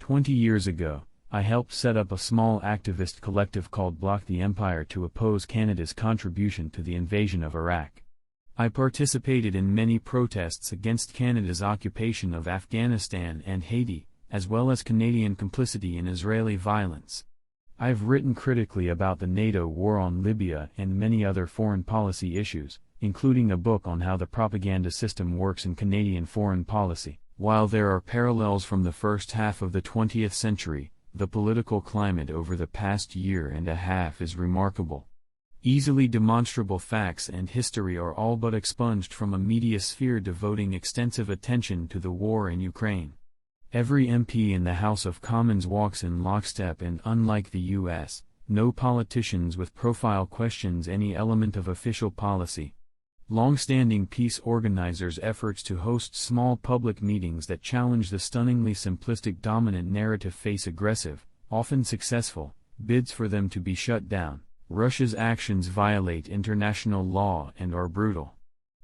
20 years ago, I helped set up a small activist collective called Block the Empire to oppose Canada's contribution to the invasion of Iraq. I participated in many protests against Canada's occupation of Afghanistan and Haiti, as well as Canadian complicity in Israeli violence. I've written critically about the NATO war on Libya and many other foreign policy issues, including a book on how the propaganda system works in Canadian foreign policy. While there are parallels from the first half of the 20th century, the political climate over the past year and a half is remarkable. Easily demonstrable facts and history are all but expunged from a media sphere devoting extensive attention to the war in Ukraine. Every MP in the House of Commons walks in lockstep, and unlike the US, no politicians with profile questions any element of official policy. Long-standing peace organizers' efforts to host small public meetings that challenge the stunningly simplistic dominant narrative face aggressive, often successful, bids for them to be shut down. Russia's actions violate international law and are brutal.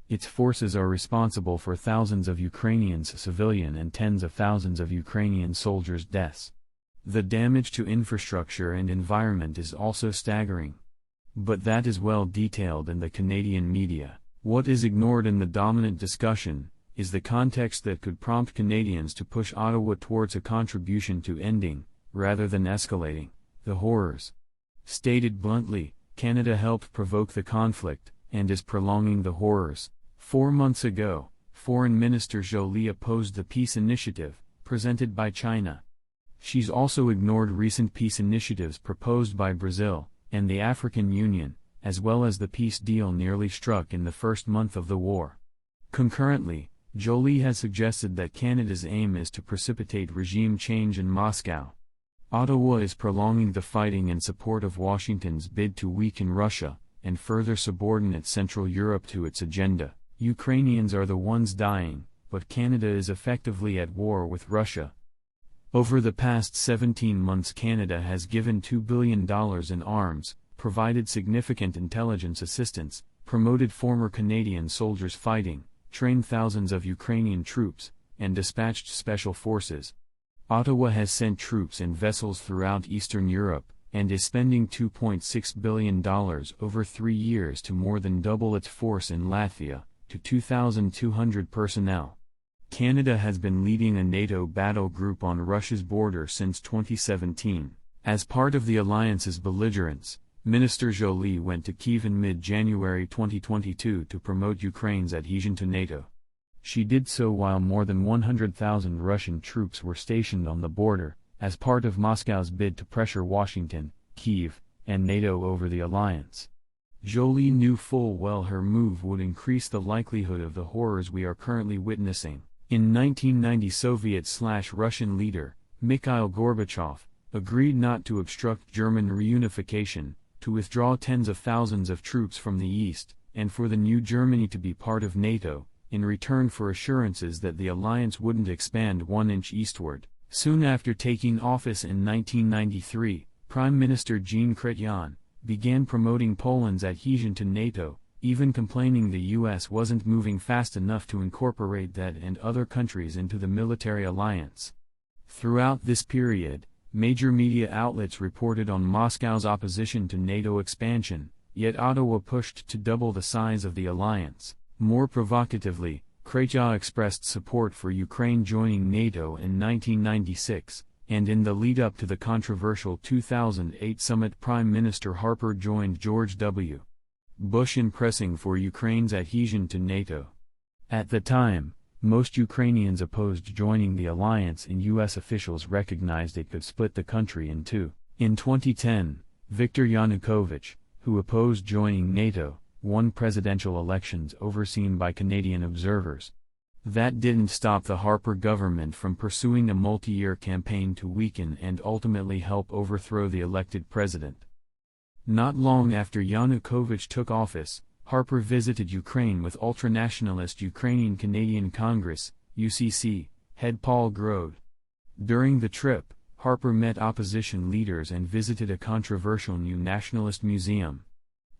Its forces are responsible for thousands of Ukrainians' civilian and tens of thousands of Ukrainian soldiers' deaths. The damage to infrastructure and environment is also staggering. But that is well detailed in the Canadian media. What is ignored in the dominant discussion is the context that could prompt Canadians to push Ottawa towards a contribution to ending, rather than escalating, the horrors. Stated bluntly, Canada helped provoke the conflict, and is prolonging the horrors. 4 months ago, Foreign Minister Joly opposed the peace initiative, presented by China. She's also ignored recent peace initiatives proposed by Brazil, and the African Union, as well as the peace deal nearly struck in the first month of the war. Concurrently, Joly has suggested that Canada's aim is to precipitate regime change in Moscow. Ottawa is prolonging the fighting in support of Washington's bid to weaken Russia, and further subordinate Central Europe to its agenda. Ukrainians are the ones dying, but Canada is effectively at war with Russia. Over the past 17 months, Canada has given $2 billion in arms, provided significant intelligence assistance, promoted former Canadian soldiers fighting, trained thousands of Ukrainian troops, and dispatched special forces. Ottawa has sent troops and vessels throughout Eastern Europe, and is spending $2.6 billion over 3 years to more than double its force in Latvia, to 2,200 personnel. Canada has been leading a NATO battle group on Russia's border since 2017. As part of the alliance's belligerence, Minister Joly went to Kyiv in mid-January 2022 to promote Ukraine's adhesion to NATO. She did so while more than 100,000 Russian troops were stationed on the border, as part of Moscow's bid to pressure Washington, Kyiv, and NATO over the alliance. Joly knew full well her move would increase the likelihood of the horrors we are currently witnessing. In 1990, Soviet/Russian leader, Mikhail Gorbachev, agreed not to obstruct German reunification, to withdraw tens of thousands of troops from the east, and for the new Germany to be part of NATO, in return for assurances that the alliance wouldn't expand 1 inch eastward. Soon after taking office in 1993, Prime Minister Jean Chrétien began promoting Poland's adhesion to NATO, even complaining the US wasn't moving fast enough to incorporate that and other countries into the military alliance. Throughout this period, major media outlets reported on Moscow's opposition to NATO expansion, yet Ottawa pushed to double the size of the alliance. More provocatively, Chrétien expressed support for Ukraine joining NATO in 1996, and in the lead-up to the controversial 2008 summit, Prime Minister Harper joined George W. Bush in pressing for Ukraine's adhesion to NATO. At the time, most Ukrainians opposed joining the alliance, and US officials recognized it could split the country in two. In 2010, Viktor Yanukovych, who opposed joining NATO, won presidential elections overseen by Canadian observers. That didn't stop the Harper government from pursuing a multi-year campaign to weaken and ultimately help overthrow the elected president. Not long after Yanukovych took office, Harper visited Ukraine with ultranationalist Ukrainian Canadian Congress, UCC, head Paul Grode. During the trip, Harper met opposition leaders and visited a controversial new nationalist museum.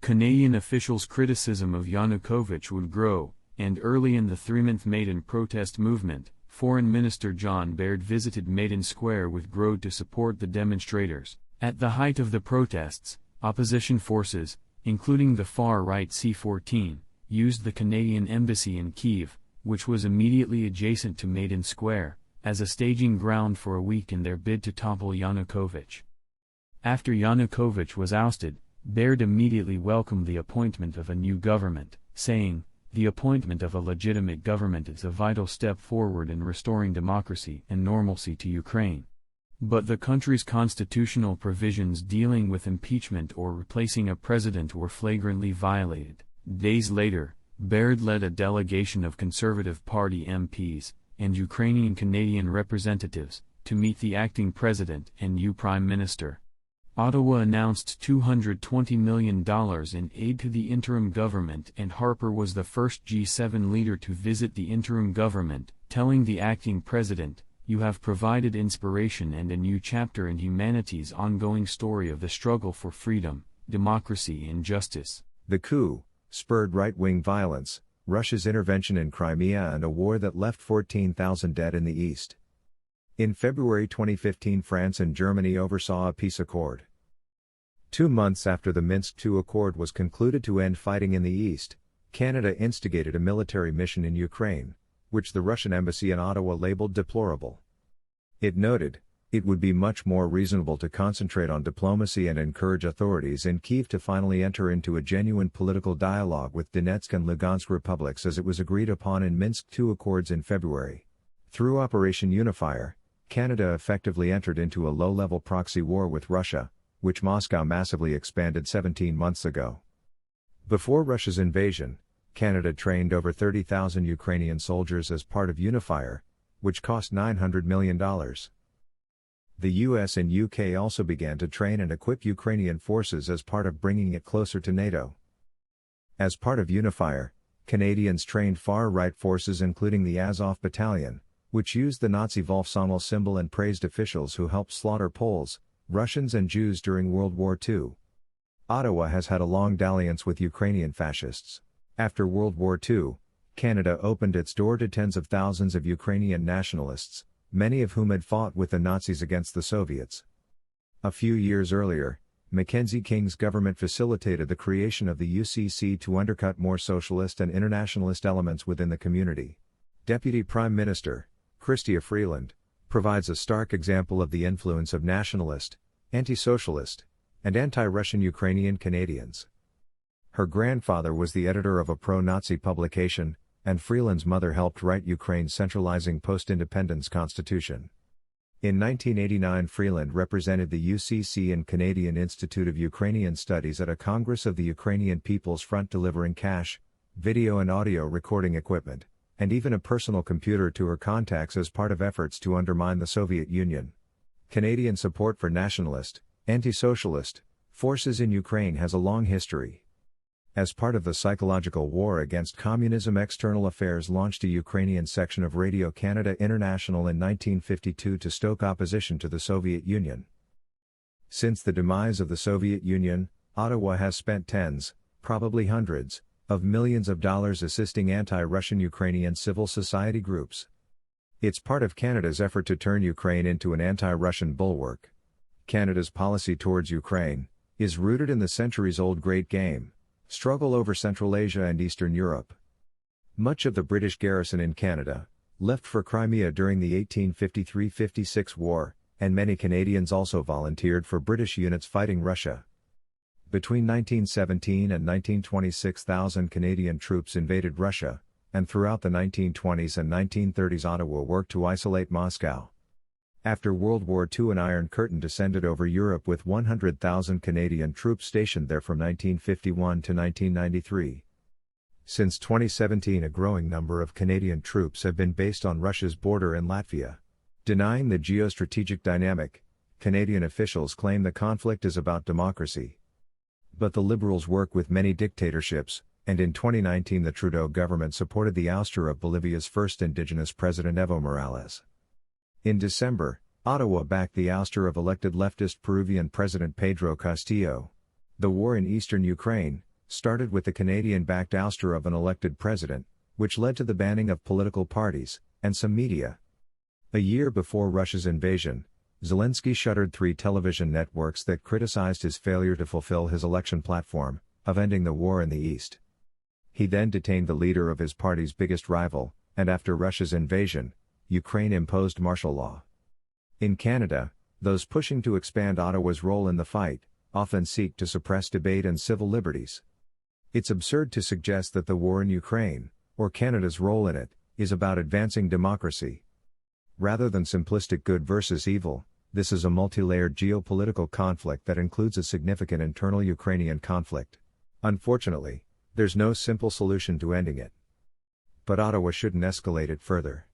Canadian officials' criticism of Yanukovych would grow, and early in the 3-month maiden protest movement, Foreign Minister John Baird visited Maidan Square with Grode to support the demonstrators. At the height of the protests, opposition forces, including the far-right C-14, used the Canadian embassy in Kyiv, which was immediately adjacent to Maidan Square, as a staging ground for a week in their bid to topple Yanukovych. After Yanukovych was ousted, Baird immediately welcomed the appointment of a new government, saying, "The appointment of a legitimate government is a vital step forward in restoring democracy and normalcy to Ukraine." But the country's constitutional provisions dealing with impeachment or replacing a president were flagrantly violated. Days later, Baird led a delegation of Conservative Party MPs and Ukrainian Canadian representatives to meet the acting president and new prime minister. Ottawa announced $220 million in aid to the interim government, and Harper was the first G7 leader to visit the interim government, telling the acting president, "You have provided inspiration and a new chapter in humanity's ongoing story of the struggle for freedom, democracy and justice." The coup spurred right-wing violence, Russia's intervention in Crimea, and a war that left 14,000 dead in the east. In February 2015, France and Germany oversaw a peace accord. 2 months after the Minsk II Accord was concluded to end fighting in the east, Canada instigated a military mission in Ukraine, which the Russian embassy in Ottawa labeled deplorable. It noted, "It would be much more reasonable to concentrate on diplomacy and encourage authorities in Kyiv to finally enter into a genuine political dialogue with Donetsk and Lugansk republics as it was agreed upon in Minsk II Accords in February." Through Operation Unifier, Canada effectively entered into a low-level proxy war with Russia, which Moscow massively expanded 17 months ago. Before Russia's invasion, Canada trained over 30,000 Ukrainian soldiers as part of Unifier, which cost $900 million. The US and UK also began to train and equip Ukrainian forces as part of bringing it closer to NATO. As part of Unifier, Canadians trained far-right forces including the Azov Battalion, which used the Nazi Wolfsangel symbol and praised officials who helped slaughter Poles, Russians and Jews during World War II. Ottawa has had a long dalliance with Ukrainian fascists. After World War II, Canada opened its door to tens of thousands of Ukrainian nationalists, many of whom had fought with the Nazis against the Soviets. A few years earlier, Mackenzie King's government facilitated the creation of the UCC to undercut more socialist and internationalist elements within the community. Deputy Prime Minister Chrystia Freeland provides a stark example of the influence of nationalist, anti-socialist, and anti-Russian Ukrainian Canadians. Her grandfather was the editor of a pro-Nazi publication, and Freeland's mother helped write Ukraine's centralizing post-independence constitution. In 1989, Freeland represented the UCC and Canadian Institute of Ukrainian Studies at a Congress of the Ukrainian People's Front, delivering cash, video and audio recording equipment, and even a personal computer to her contacts as part of efforts to undermine the Soviet Union. Canadian support for nationalist, anti-socialist forces in Ukraine has a long history. As part of the psychological war against communism, External Affairs launched a Ukrainian section of Radio-Canada International in 1952 to stoke opposition to the Soviet Union. Since the demise of the Soviet Union, Ottawa has spent tens, probably hundreds, of millions of dollars assisting anti-Russian Ukrainian civil society groups. It's part of Canada's effort to turn Ukraine into an anti-Russian bulwark. Canada's policy towards Ukraine is rooted in the centuries-old Great Game struggle over Central Asia and Eastern Europe. Much of the British garrison in Canada left for Crimea during the 1853-56 war, and many Canadians also volunteered for British units fighting Russia. Between 1917 and 1920, 6,000 Canadian troops invaded Russia, and throughout the 1920s and 1930s Ottawa worked to isolate Moscow. After World War II, an Iron Curtain descended over Europe with 100,000 Canadian troops stationed there from 1951 to 1993. Since 2017, a growing number of Canadian troops have been based on Russia's border in Latvia. Denying the geostrategic dynamic, Canadian officials claim the conflict is about democracy. But the Liberals work with many dictatorships, and in 2019 the Trudeau government supported the ouster of Bolivia's first indigenous president Evo Morales. In December, Ottawa backed the ouster of elected leftist Peruvian President Pedro Castillo. The war in eastern Ukraine started with the Canadian-backed ouster of an elected president, which led to the banning of political parties and some media, A year before Russia's invasion, Zelensky shuttered 3 television networks that criticized his failure to fulfill his election platform of ending the war in the East. He then detained the leader of his party's biggest rival, and after Russia's invasion, Ukraine imposed martial law. In Canada, those pushing to expand Ottawa's role in the fight often seek to suppress debate and civil liberties. It's absurd to suggest that the war in Ukraine, or Canada's role in it, is about advancing democracy. Rather than simplistic good versus evil, this is a multi-layered geopolitical conflict that includes a significant internal Ukrainian conflict. Unfortunately, there's no simple solution to ending it. But Ottawa shouldn't escalate it further.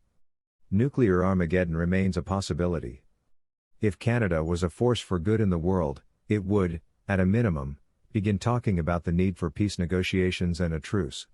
Nuclear Armageddon remains a possibility. If Canada was a force for good in the world, it would, at a minimum, begin talking about the need for peace negotiations and a truce.